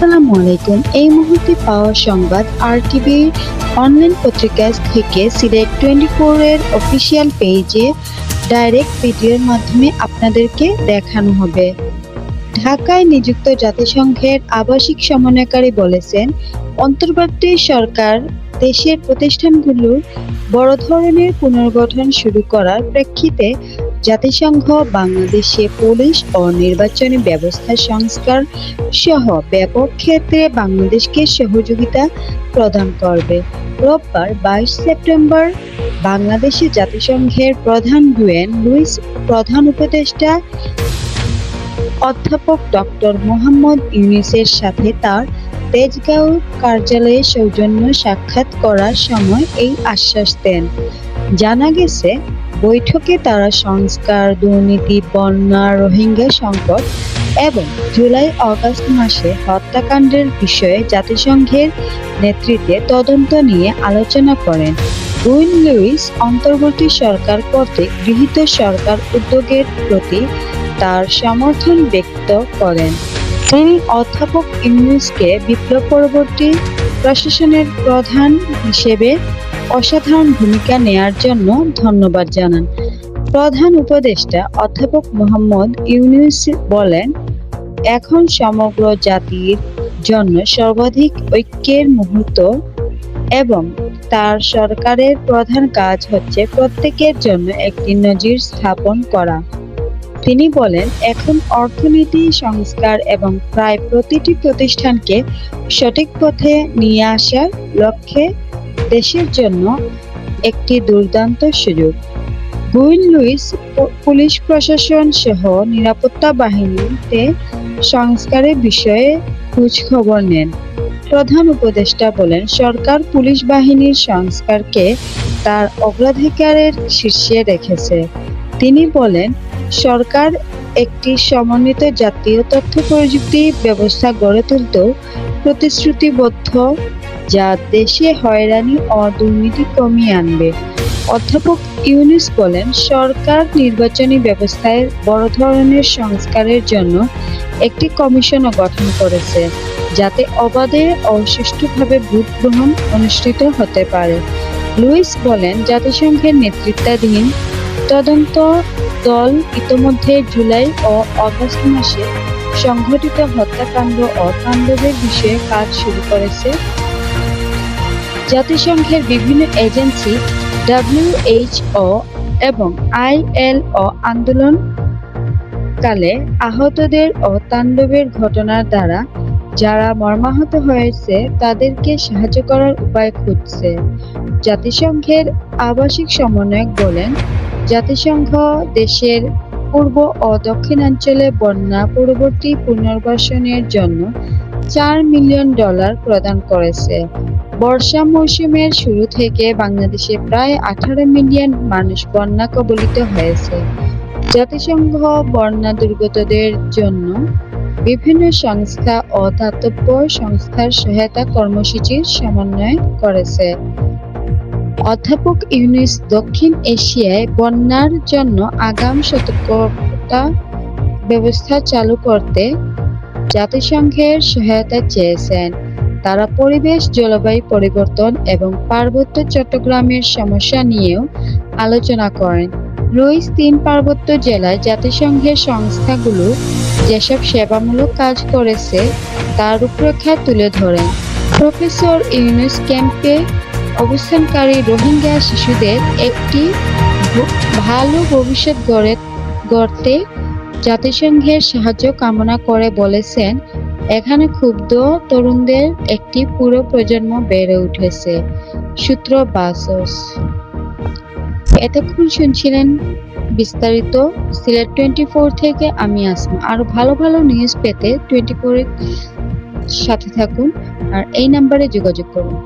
আসসালামু আলাইকুম। এই মুহূর্তে পাওয়া সংবাদ আরটিভির অনলাইন পত্রিকা থেকে সিলেট 24 এর অফিসিয়াল পেজে ডাইরেক্ট ভিডিওর মাধ্যমে আপনাদেরকে দেখানো হবে। ঢাকায় নিযুক্ত জাতিসংঘের আবাসিক সমন্বয়কারী বলেছেন, অন্তর্বর্তী সরকার দেশের প্রতিষ্ঠানগুলোর বড় ধরনের পুনর্গঠন শুরু করার প্রেক্ষিতে জাতিসংঘ বাংলাদেশে পুলিশ ও নির্বাচনী ব্যবস্থা সংস্কার সহ ব্যাপক ক্ষেত্রে বাংলাদেশকে সহযোগিতা প্রদান করবে। রোববার 22 সেপ্টেম্বর বাংলাদেশে জাতিসংঘের প্রধান ইউএন লুইস প্রধান উপদেষ্টা অধ্যাপক ডক্টর মোহাম্মদ ইউনূসের সাথে তার তেজগাঁও কার্যালয়ে সৌজন্য সাক্ষাৎ করার সময় এই আশ্বাস দেন। জানা গেছে, বৈঠকে তারা সংস্কার, দুর্নীতি, বন্যা, রোহিঙ্গা সংকট এবং জুলাই-আগস্ট মাসে হত্যাকাণ্ডের বিষয়ে জাতিসংঘের নেতৃত্বে তদন্ত নিয়ে আলোচনা করেন। ইউএন লুইস অন্তর্বর্তী সরকার কর্তৃক গৃহীত সরকার উদ্যোগের প্রতি তার সমর্থন ব্যক্ত করেন। তিনি অধ্যাপক ইউনূসকে বিপ্লব পরবর্তী প্রশাসনের প্রধান হিসেবে অসাধারণ ভূমিকা নেয়ার জন্য ধন্যবাদ জানান। প্রধান উপদেষ্টা অধ্যাপক মোহাম্মদ ইউনূস বলেন, এখন সমগ্র জাতির জন্য সর্বাধিক ঐক্যের মুহূর্ত এবং তার সরকারের প্রধান কাজ হচ্ছে প্রত্যেকের জন্য একটি নজির স্থাপন করা। তিনি বলেন, এখন অর্থনীতি সংস্কার এবং প্রায় প্রতিটি প্রতিষ্ঠানকে সঠিক পথে নিয়ে আসার লক্ষ্যে দেশের জন্য একটি দুর্দান্ত সুযোগ। ইউএন লুইস পুলিশ প্রশাসন সহ নিরাপত্তা বাহিনীতে সংস্কারের বিষয়ে খোঁজ খবর নেন। প্রধান উপদেষ্টা বলেন, সরকার পুলিশ বাহিনীর সংস্কারকে তার অগ্রাধিকারের শীর্ষে রেখেছে। তিনি বলেন, সরকার একটি সমন্বিত জাতীয় তথ্য প্রযুক্তি ব্যবস্থা গড়ে তুলতেও প্রতিশ্রুতিবদ্ধ, যা দেশে হয়রানি ও দুর্নীতি কমিয়ে আনবে। অধ্যাপক ইউনূস বলেন, সরকার নির্বাচনী ব্যবস্থায় বড় ধরনের সংস্কারের জন্য একটি কমিশনও গঠন করেছে, যাতে অবাধে ও সুষ্ঠুভাবে ভোট গ্রহণ অনুষ্ঠিত হতে পারে। লুইস বলেন, জাতিসংঘের নেতৃত্বাধীন তদন্ত দল ইতোমধ্যে জুলাই ও আগস্ট মাসে সংঘটিত হত্যাকাণ্ড ও তাণ্ডবের বিষয়ে কাজ শুরু করেছে। জাতিসংঘের বিভিন্ন এজেন্সি, WHO এবং ILO আন্দোলনকালে আহতদের ও তাণ্ডবের ঘটনার দ্বারা যারা মর্মাহত হয়েছে তাদেরকে সাহায্য করার উপায় খুঁজছে। জাতিসংঘের আবাসিক সমন্বয়ক বলেন, জাতিসংঘ দেশের পূর্ব ও দক্ষিণাঞ্চলে বন্যা পরবর্তী পুনর্বাসনের জন্য $4 মিলিয়ন প্রদান করেছে। বর্ষা মৌসুমের শুরু থেকে বাংলাদেশে প্রায় 18 মিলিয়ন মানুষ বন্যা কবলিত হয়েছে। জাতিসংঘ বন্যা দুর্গতদের জন্য বিভিন্ন সংস্থা ও দাতব্য সংস্থার সহায়তা কর্মসূচির সমন্বয় করেছে। অধ্যাপক ইউনূস দক্ষিণ এশিয়ায় বন্যার জন্য আগাম সতর্কতা ব্যবস্থা চালু করতে জাতিসংঘের সহায়তা চেয়েছেন। তারা পরিবেশ, জলবায়ু পরিবর্তন এবং পার্বত্য চট্টগ্রামের সমস্যা নিয়েও আলোচনা করেন। লুইস 3 পার্বত্য জেলায় জাতিসংঘের সংস্থাগুলো যেসব সেবামূলক কাজ করেছে তার রূপরেখা তুলে ধরেন। প্রফেসর ইউনূস ক্যাম্পে অবস্থানকারী রোহিঙ্গা শিশুদের একটি ভালো ভবিষ্যৎ গড়তে জাতিসংঘের সাহায্য কামনা করে বলেছেন, এখানে ক্ষুব্ধ তরুণদের একটি পুরো প্রজন্ম বেড়ে উঠেছে। সূত্র বাসস। এতক্ষণ শুনছিলেন বিস্তারিত সিলেট 24 থেকে আমি আসমা। আরো ভালো ভালো নিউজ পেতে 24 এর সাথে থাকুন আর এই নাম্বারে যোগাযোগ করুন।